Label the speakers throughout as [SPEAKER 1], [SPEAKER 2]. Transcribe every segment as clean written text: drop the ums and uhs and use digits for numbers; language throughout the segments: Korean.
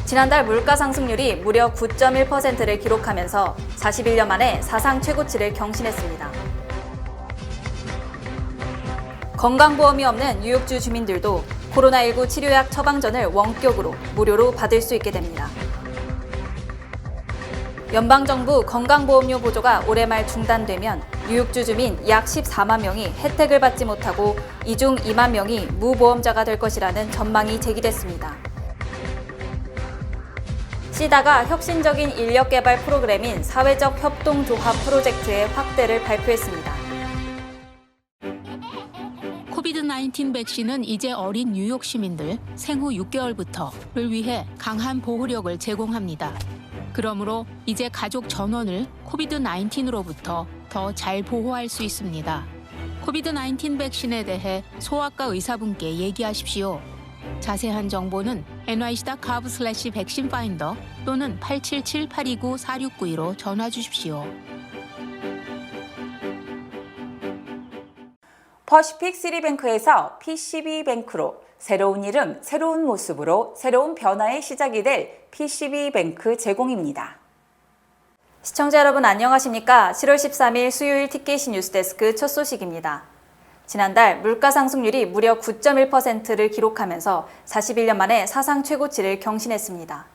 [SPEAKER 1] 지난달 물가 상승률이 무려 9.1%를 기록하면서 41년 만에 사상 최고치를 경신했습니다. 건강보험이 없는 뉴욕주 주민들도 코로나19 치료약 처방전을 원격으로 무료로 받을 수 있게 됩니다. 연방정부 건강보험료 보조가 올해 말 중단되면 뉴욕주 주민 약 14만 명이 혜택을 받지 못하고 이 중 2만 명이 무보험자가 될 것이라는 전망이 제기됐습니다. 시다가 혁신적인 인력개발 프로그램인 사회적 협동조합 프로젝트의 확대를 발표했습니다.
[SPEAKER 2] 코비드-19 백신은 이제 어린 뉴욕 시민들 생후 6개월부터를 위해 강한 보호력을 제공합니다. 그러므로 이제 가족 전원을 코비드-19으로부터 더 잘 보호할 수 있습니다. 코비드-19 백신에 대해 소아과 의사분께 얘기하십시오. 자세한 정보는 nyc.gov/vaccinefinder 또는 877-829-4692로 전화 주십시오.
[SPEAKER 3] 퍼시픽 시리뱅크에서 PCB뱅크로 새로운 이름, 새로운 모습으로 새로운 변화의 시작이 될 PCB뱅크 제공입니다.
[SPEAKER 1] 시청자 여러분 안녕하십니까? 7월 13일 수요일 TKC 뉴스데스크 첫 소식입니다. 지난달 물가 상승률이 무려 9.1%를 기록하면서 41년 만에 사상 최고치를 경신했습니다.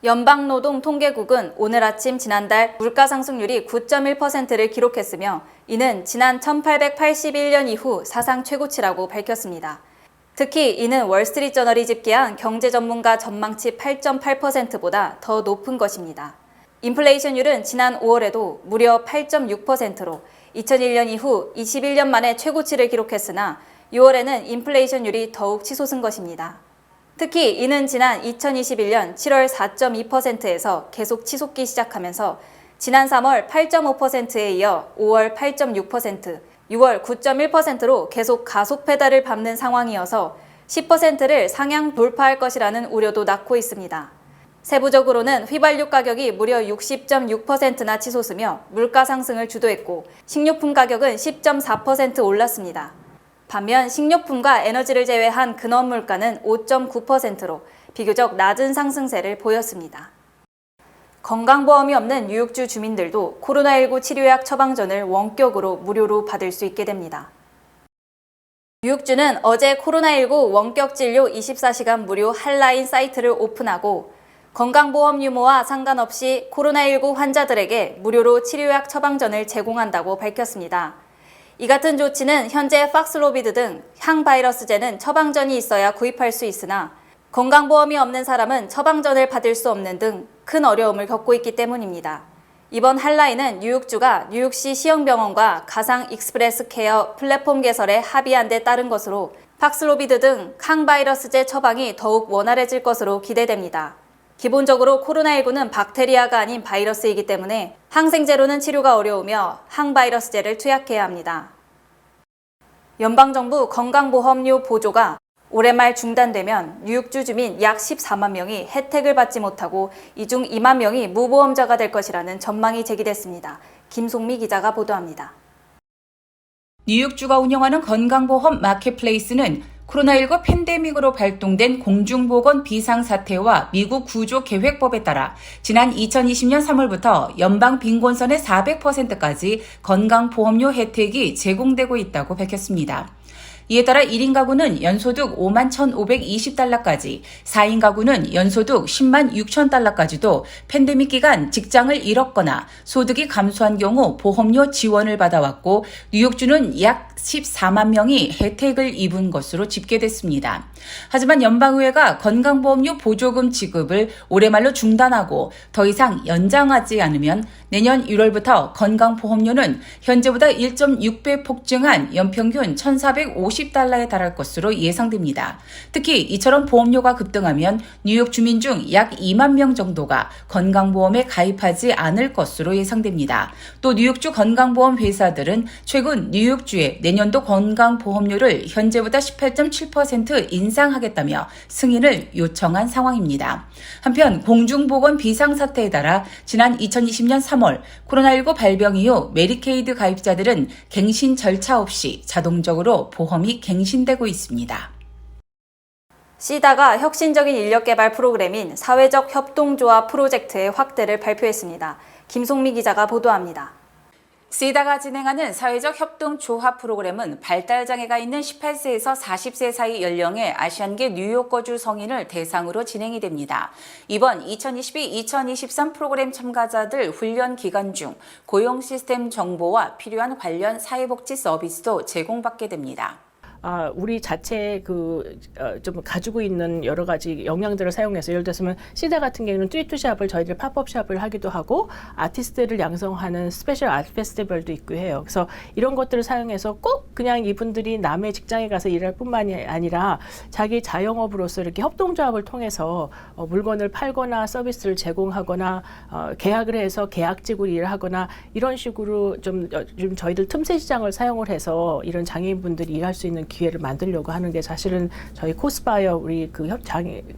[SPEAKER 1] 연방노동통계국은 오늘 아침 지난달 물가 상승률이 9.1%를 기록했으며 이는 지난 1881년 이후 사상 최고치라고 밝혔습니다. 특히 이는 월스트리트저널이 집계한 경제 전문가 전망치 8.8%보다 더 높은 것입니다. 인플레이션율은 지난 5월에도 무려 8.6%로 2001년 이후 21년 만에 최고치를 기록했으나 6월에는 인플레이션율이 더욱 치솟은 것입니다. 특히 이는 지난 2021년 7월 4.2%에서 계속 치솟기 시작하면서 지난 3월 8.5%에 이어 5월 8.6%, 6월 9.1%로 계속 가속 페달을 밟는 상황이어서 10%를 상향 돌파할 것이라는 우려도 낳고 있습니다. 세부적으로는 휘발유 가격이 무려 60.6%나 치솟으며 물가 상승을 주도했고 식료품 가격은 10.4% 올랐습니다. 반면 식료품과 에너지를 제외한 근원 물가는 5.9%로 비교적 낮은 상승세를 보였습니다. 건강보험이 없는 뉴욕주 주민들도 코로나19 치료약 처방전을 원격으로 무료로 받을 수 있게 됩니다. 뉴욕주는 어제 코로나19 원격 진료 24시간 무료 핫라인 사이트를 오픈하고 건강보험 유무와 상관없이 코로나19 환자들에게 무료로 치료약 처방전을 제공한다고 밝혔습니다. 이 같은 조치는 현재 팍슬로비드 등 항바이러스제는 처방전이 있어야 구입할 수 있으나 건강보험이 없는 사람은 처방전을 받을 수 없는 등 큰 어려움을 겪고 있기 때문입니다. 이번 핫라인은 뉴욕주가 뉴욕시 시형병원과 가상 익스프레스 케어 플랫폼 개설에 합의한 데 따른 것으로 팍슬로비드 등 항바이러스제 처방이 더욱 원활해질 것으로 기대됩니다. 기본적으로 코로나19는 박테리아가 아닌 바이러스이기 때문에 항생제로는 치료가 어려우며 항바이러스제를 투약해야 합니다. 연방정부 건강보험료 보조가 올해 말 중단되면 뉴욕주 주민 약 14만 명이 혜택을 받지 못하고 이 중 2만 명이 무보험자가 될 것이라는 전망이 제기됐습니다. 김송미 기자가 보도합니다.
[SPEAKER 3] 뉴욕주가 운영하는 건강보험 마켓플레이스는 코로나19 팬데믹으로 발동된 공중보건 비상사태와 미국 구조계획법에 따라 지난 2020년 3월부터 연방 빈곤선의 400%까지 건강보험료 혜택이 제공되고 있다고 밝혔습니다. 이에 따라 1인 가구는 연소득 5만 1,520달러까지, 4인 가구는 연소득 10만 6천 달러까지도 팬데믹 기간 직장을 잃었거나 소득이 감소한 경우 보험료 지원을 받아왔고 뉴욕주는 약 14만 명이 혜택을 입은 것으로 집계됐습니다. 하지만 연방의회가 건강보험료 보조금 지급을 올해 말로 중단하고 더 이상 연장하지 않으면 내년 1월부터 건강보험료는 현재보다 1.6배 폭증한 연평균 1,450달러에 달할 것으로 예상됩니다. 특히 이처럼 보험료가 급등하면 뉴욕 주민 중 약 2만 명 정도가 건강보험에 가입하지 않을 것으로 예상됩니다. 또 뉴욕주 건강보험 회사들은 최근 뉴욕주의 내년도 건강보험료를 현재보다 18.7% 인상하겠다며 승인을 요청한 상황입니다. 한편 공중보건 비상사태에 따라 지난 2020년 3월 코로나19 발병 이후 메디케이드 가입자들은 갱신 절차 없이 자동적으로 보험이 갱신되고 있습니다.
[SPEAKER 1] 시다가 혁신적인 인력 개발 프로그램인 사회적 협동조합 프로젝트의 확대를 발표했습니다. 김송미 기자가 보도합니다.
[SPEAKER 3] 시다가 진행하는 사회적 협동 조합 프로그램은 발달장애가 있는 18세에서 40세 사이 연령의 아시안계 뉴요커주 성인을 대상으로 진행이 됩니다. 이번 2022-2023 프로그램 참가자들 훈련 기간 중 고용 시스템 정보와 필요한 관련 사회복지 서비스도 제공받게 됩니다.
[SPEAKER 4] 우리 자체 좀 가지고 있는 여러 가지 역량들을 사용해서 예를 들면 시다 같은 경우는 트리트샵을 저희들 팝업샵을 하기도 하고 아티스트를 양성하는 스페셜 아트 페스티벌도 있고 해요. 그래서 이런 것들을 사용해서 꼭 그냥 이분들이 남의 직장에 가서 일할 뿐만이 아니라 자기 자영업으로서 이렇게 협동조합을 통해서 물건을 팔거나 서비스를 제공하거나 계약을 해서 계약직으로 일을 하거나 이런 식으로 좀 저희들 틈새 시장을 사용을 해서 이런 장애인분들이 일할 수 있는 기회를 만들려고 하는 게 사실은 저희 코스파이어 우리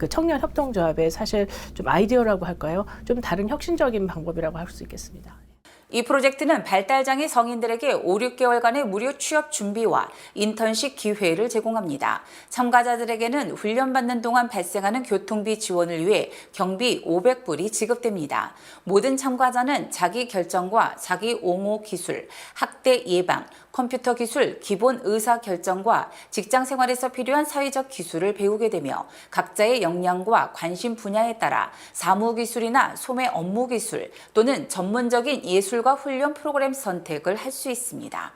[SPEAKER 4] 청년 협동조합의 사실 좀 아이디어라고 할까요? 좀 다른 혁신적인 방법이라고 할 수 있겠습니다.
[SPEAKER 3] 이 프로젝트는 발달장애 성인들에게 5, 6개월간의 무료 취업 준비와 인턴십 기회를 제공합니다. 참가자들에게는 훈련받는 동안 발생하는 교통비 지원을 위해 경비 500불이 지급됩니다. 모든 참가자는 자기 결정과 자기 옹호 기술, 학대 예방, 컴퓨터 기술, 기본 의사 결정과 직장 생활에서 필요한 사회적 기술을 배우게 되며 각자의 역량과 관심 분야에 따라 사무 기술이나 소매 업무 기술 또는 전문적인 예술과 훈련 프로그램 선택을 할 수 있습니다.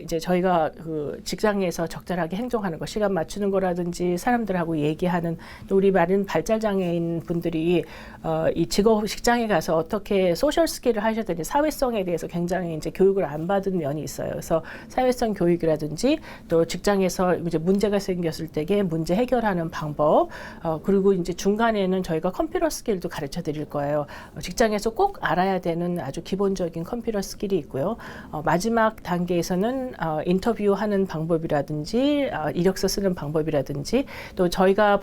[SPEAKER 4] 이제 저희가 직장에서 적절하게 행동하는 거, 시간 맞추는 거라든지 사람들하고 얘기하는 또 우리 많은 발달장애인 분들이 이 직장에 가서 어떻게 소셜 스킬을 하셔야 되는지 사회성에 대해서 굉장히 이제 교육을 안 받은 면이 있어요. 그래서 사회성 교육이라든지 또 직장에서 이제 문제가 생겼을 때에 문제 해결하는 방법, 그리고 이제 중간에는 저희가 컴퓨터 스킬도 가르쳐 드릴 거예요. 직장에서 꼭 알아야 되는 아주 기본적인 컴퓨터 스킬이 있고요. 마지막 단계에서 는 인터뷰하는 방법이라든지 이력서 쓰는 방법이라든지 또 저희가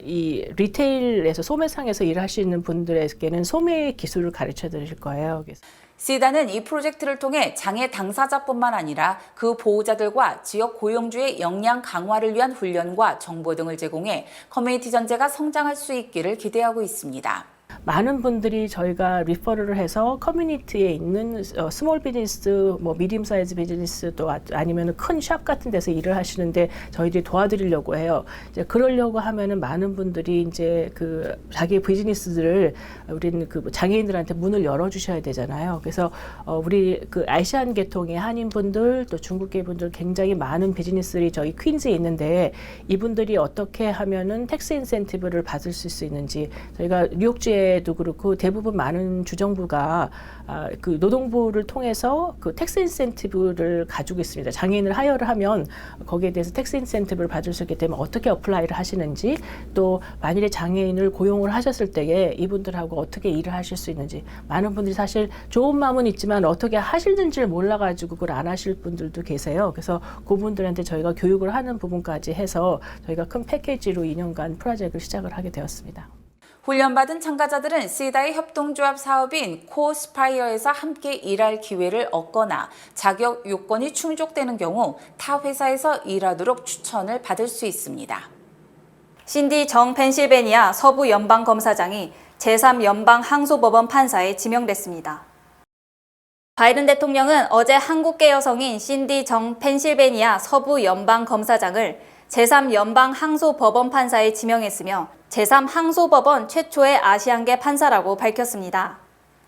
[SPEAKER 4] 이 리테일에서 소매상에서 일하시는 분들에게는 소매 기술을 가르쳐 드릴 거예요.
[SPEAKER 3] 시다는 이 프로젝트를 통해 장애 당사자뿐만 아니라 그 보호자들과 지역 고용주의 역량 강화를 위한 훈련과 정보 등을 제공해 커뮤니티 전체가 성장할 수 있기를 기대하고 있습니다.
[SPEAKER 4] 많은 분들이 저희가 리퍼럴을 해서 커뮤니티에 있는 스몰 비즈니스, 미디엄 사이즈 비즈니스 또 아니면 큰 샵 같은 데서 일을 하시는데 저희들이 도와드리려고 해요. 이제 그러려고 하면은 많은 분들이 이제 자기 비즈니스들을 우리는 장애인들한테 문을 열어주셔야 되잖아요. 그래서 우리 아시안 계통의 한인분들 또 중국계 분들 굉장히 많은 비즈니스들이 저희 퀸즈에 있는데 이분들이 어떻게 하면은 텍스 인센티브를 받을 수 있는지 저희가 뉴욕주에 도 그렇고 대부분 많은 주정부가 노동부를 통해서 텍스 인센티브를 가지고 있습니다. 장애인을 하여를 하면 거기에 대해서 텍스 인센티브를 받을 수 있기 때문에 어떻게 어플라이를 하시는지 또 만일에 장애인을 고용을 하셨을 때에 이분들하고 어떻게 일을 하실 수 있는지 많은 분들이 사실 좋은 마음은 있지만 어떻게 하실는지를 몰라가지고 그걸 안 하실 분들도 계세요. 그래서 그분들한테 저희가 교육을 하는 부분까지 해서 저희가 큰 패키지로 2년간 프로젝트를 시작을 하게 되었습니다.
[SPEAKER 3] 훈련받은 참가자들은 시다의 협동조합 사업인 코스파이어에서 함께 일할 기회를 얻거나 자격 요건이 충족되는 경우 타 회사에서 일하도록 추천을 받을 수 있습니다.
[SPEAKER 1] 신디 정 펜실베니아 서부 연방검사장이 제3연방항소법원 판사에 지명됐습니다. 바이든 대통령은 어제 한국계 여성인 신디 정 펜실베니아 서부 연방검사장을 제3연방항소법원 판사에 지명했으며 제3항소법원 최초의 아시안계 판사라고 밝혔습니다.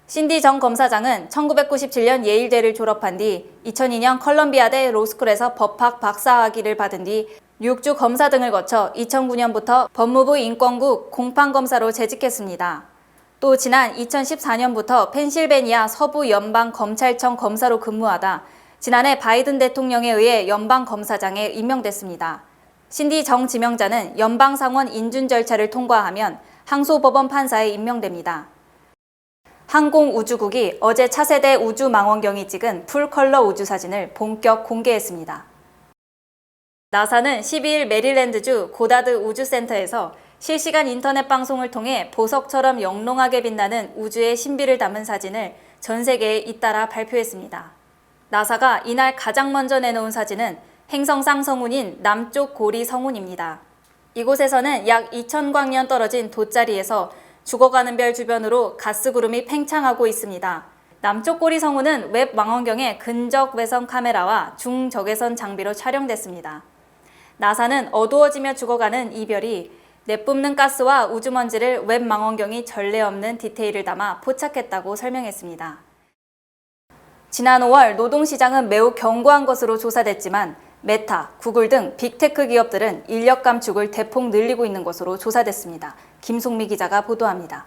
[SPEAKER 1] 신디 정 검사장은 1997년 예일대를 졸업한 뒤 2002년 컬럼비아대 로스쿨에서 법학 박사학위를 받은 뒤 뉴욕주 검사 등을 거쳐 2009년부터 법무부 인권국 공판검사로 재직했습니다. 또 지난 2014년부터 펜실베니아 서부 연방검찰청 검사로 근무하다 지난해 바이든 대통령에 의해 연방검사장에 임명됐습니다. 신디 정 지명자는 연방상원 인준 절차를 통과하면 항소법원 판사에 임명됩니다. 항공우주국이 어제 차세대 우주망원경이 찍은 풀컬러 우주사진을 본격 공개했습니다. 나사는 12일 메릴랜드주 고다드 우주센터에서 실시간 인터넷 방송을 통해 보석처럼 영롱하게 빛나는 우주의 신비를 담은 사진을 전 세계에 잇따라 발표했습니다. 나사가 이날 가장 먼저 내놓은 사진은 행성상 성운인 남쪽 고리 성운입니다. 이곳에서는 약 2000광년 떨어진 돗자리에서 죽어가는 별 주변으로 가스구름이 팽창하고 있습니다. 남쪽 고리 성운은 웹 망원경의 근적 외선 카메라와 중적외선 장비로 촬영됐습니다. 나사는 어두워지며 죽어가는 이 별이 내뿜는 가스와 우주먼지를 웹 망원경이 전례 없는 디테일을 담아 포착했다고 설명했습니다. 지난 5월 노동시장은 매우 견고한 것으로 조사됐지만 메타, 구글 등 빅테크 기업들은 인력 감축을 대폭 늘리고 있는 것으로 조사됐습니다. 김송미 기자가 보도합니다.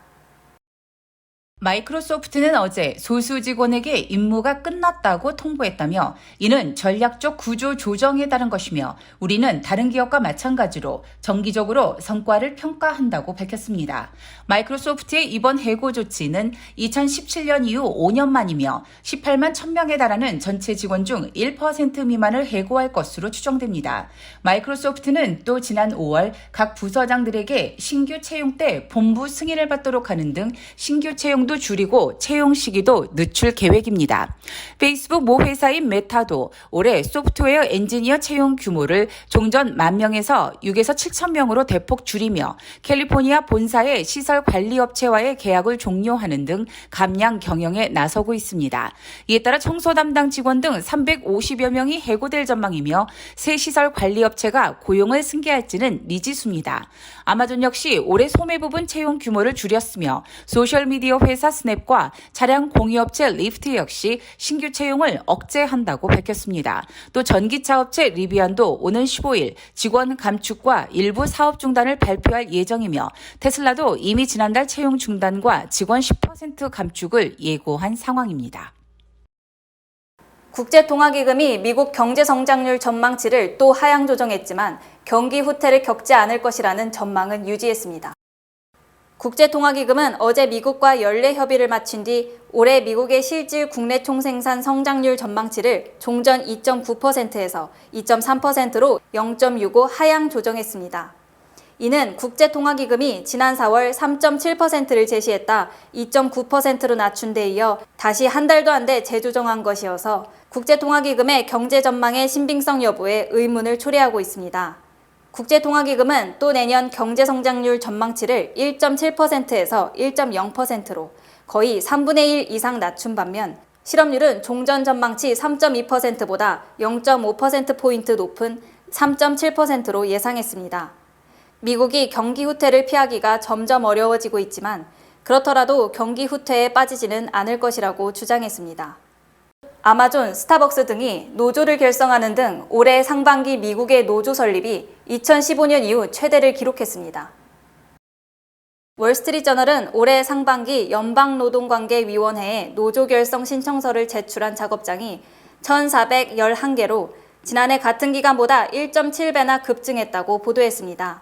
[SPEAKER 3] 마이크로소프트는 어제 소수 직원에게 임무가 끝났다고 통보했다며 이는 전략적 구조 조정에 따른 것이며 우리는 다른 기업과 마찬가지로 정기적으로 성과를 평가한다고 밝혔습니다. 마이크로소프트의 이번 해고 조치는 2017년 이후 5년 만이며 18만 1000명에 달하는 전체 직원 중 1% 미만을 해고할 것으로 추정됩니다. 마이크로소프트는 또 지난 5월 각 부서장들에게 신규 채용 때 본부 승인을 받도록 하는 등 신규 채용 도 줄이고 채용 시기도 늦출 계획입니다. 페이스북 모 회사인 메타도 올해 소프트웨어 엔지니어 채용 규모를 종전 10,000명에서 6에서 7,000명으로 대폭 줄이며 캘리포니아 본사의 시설 관리 업체와의 계약을 종료하는 등 감량 경영에 나서고 있습니다. 이에 따라 청소 담당 직원 등 350여 명이 해고될 전망이며 새 시설 관리 업체가 고용을 승계할지는 미지수입니다. 아마존 역시 올해 소매 부분 채용 규모를 줄였으며 소셜미디어 회사 스냅과 차량 공유업체 리프트 역시 신규 채용을 억제한다고 밝혔습니다. 또 전기차 업체 리비안도 오는 15일 직원 감축과 일부 사업 중단을 발표할 예정이며 테슬라도 이미 지난달 채용 중단과 직원 10% 감축을 예고한 상황입니다.
[SPEAKER 1] 국제통화기금이 미국 경제성장률 전망치를 또 하향 조정했지만 경기 후퇴를 겪지 않을 것이라는 전망은 유지했습니다. 국제통화기금은 어제 미국과 연례 협의를 마친 뒤 올해 미국의 실질 국내 총생산 성장률 전망치를 종전 2.9%에서 2.3%로 0.65 하향 조정했습니다. 이는 국제통화기금이 지난 4월 3.7%를 제시했다 2.9%로 낮춘 데 이어 다시 한 달도 안 돼 재조정한 것이어서 국제통화기금의 경제 전망의 신빙성 여부에 의문을 초래하고 있습니다. 국제통화기금은 또 내년 경제성장률 전망치를 1.7%에서 1.0%로 거의 3분의 1 이상 낮춘 반면 실업률은 종전 전망치 3.2%보다 0.5%포인트 높은 3.7%로 예상했습니다. 미국이 경기 후퇴를 피하기가 점점 어려워지고 있지만 그렇더라도 경기 후퇴에 빠지지는 않을 것이라고 주장했습니다. 아마존, 스타벅스 등이 노조를 결성하는 등 올해 상반기 미국의 노조 설립이 2015년 이후 최대를 기록했습니다. 월스트리트저널은 올해 상반기 연방노동관계위원회에 노조 결성 신청서를 제출한 작업장이 1,411개로 지난해 같은 기간보다 1.7배나 급증했다고 보도했습니다.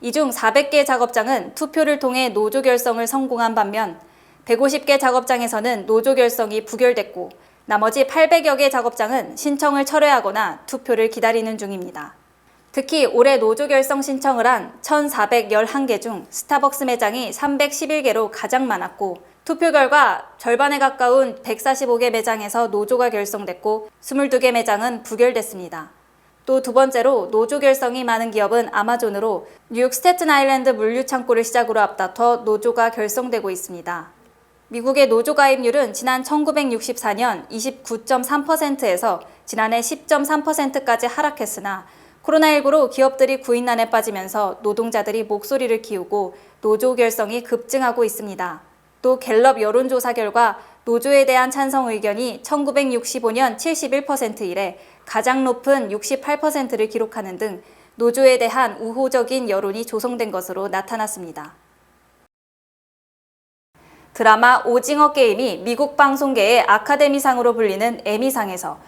[SPEAKER 1] 이 중 400개 작업장은 투표를 통해 노조 결성을 성공한 반면 150개 작업장에서는 노조 결성이 부결됐고 나머지 800여 개 작업장은 신청을 철회하거나 투표를 기다리는 중입니다. 특히 올해 노조 결성 신청을 한 1,411개 중 스타벅스 매장이 311개로 가장 많았고 투표 결과 절반에 가까운 145개 매장에서 노조가 결성됐고 22개 매장은 부결됐습니다. 또 두 번째로 노조 결성이 많은 기업은 아마존으로 뉴욕 스태튼 아일랜드 물류 창고를 시작으로 앞다퉈 노조가 결성되고 있습니다. 미국의 노조 가입률은 지난 1964년 29.3%에서 지난해 10.3%까지 하락했으나 코로나19로 기업들이 구인난에 빠지면서 노동자들이 목소리를 키우고 노조 결성이 급증하고 있습니다. 또 갤럽 여론조사 결과 노조에 대한 찬성 의견이 1965년 71% 이래 가장 높은 68%를 기록하는 등 노조에 대한 우호적인 여론이 조성된 것으로 나타났습니다. 드라마 오징어 게임이 미국 방송계의 아카데미상으로 불리는 에미상에서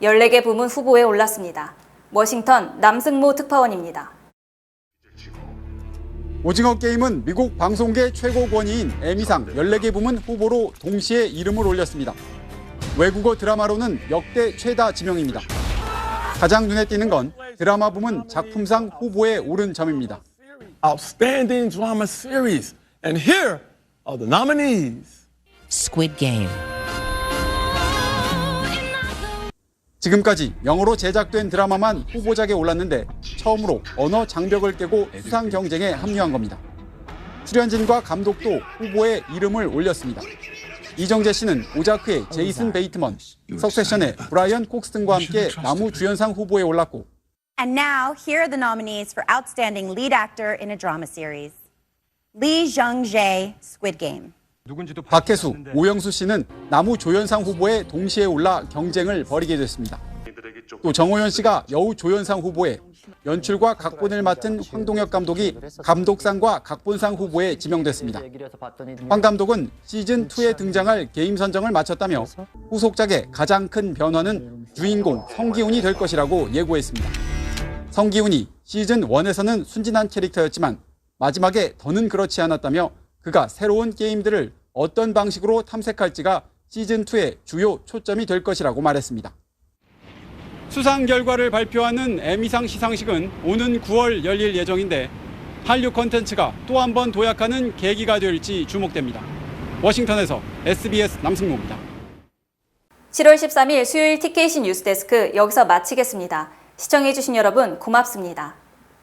[SPEAKER 1] 14개 부문 후보에 올랐습니다. 워싱턴 남승모 특파원입니다.
[SPEAKER 5] 오징어 게임은 미국 방송계 최고 권위인 에미상 14개 부문 후보로 동시에 이름을 올렸습니다. 외국어 드라마로는 역대 최다 지명입니다. 가장 눈에 띄는 건 드라마 부문 작품상 후보에 오른 점입니다.
[SPEAKER 6] Outstanding drama series. And here are the nominees.
[SPEAKER 7] Squid Game.
[SPEAKER 5] 지금까지 영어로 제작된 드라마만 후보작에 올랐는데 처음으로 언어 장벽을 깨고 수상 경쟁에 합류한 겁니다. 출연진과 감독도 후보에 이름을 올렸습니다. 이정재 씨는 오자크의 제이슨 베이트먼, 석세션의 브라이언 콕스 등과 함께 나무 주연상 후보에 올랐고
[SPEAKER 7] And now, here are the nominees for Outstanding Lead Actor in a Drama Series. Lee Jung-jae, Squid Game.
[SPEAKER 5] 박혜수, 오영수 씨는 나무 조연상 후보에 동시에 올라 경쟁을 벌이게 됐습니다. 또 정호연 씨가 여우 조연상 후보에, 연출과 각본을 맡은 황동혁 감독이 감독상과 각본상 후보에 지명됐습니다. 황 감독은 시즌2에 등장할 게임 선정을 마쳤다며 후속작의 가장 큰 변화는 주인공 성기훈이 될 것이라고 예고했습니다. 성기훈이 시즌1에서는 순진한 캐릭터였지만 마지막에 더는 그렇지 않았다며 그가 새로운 게임들을 어떤 방식으로 탐색할지가 시즌2의 주요 초점이 될 것이라고 말했습니다. 수상 결과를 발표하는 에미상 시상식은 오는 9월 열릴 예정인데 한류 콘텐츠가 또 한 번 도약하는 계기가 될지 주목됩니다. 워싱턴에서 SBS 남승모입니다.
[SPEAKER 1] 7월 13일 수요일 TKC 뉴스데스크 여기서 마치겠습니다. 시청해주신 여러분 고맙습니다.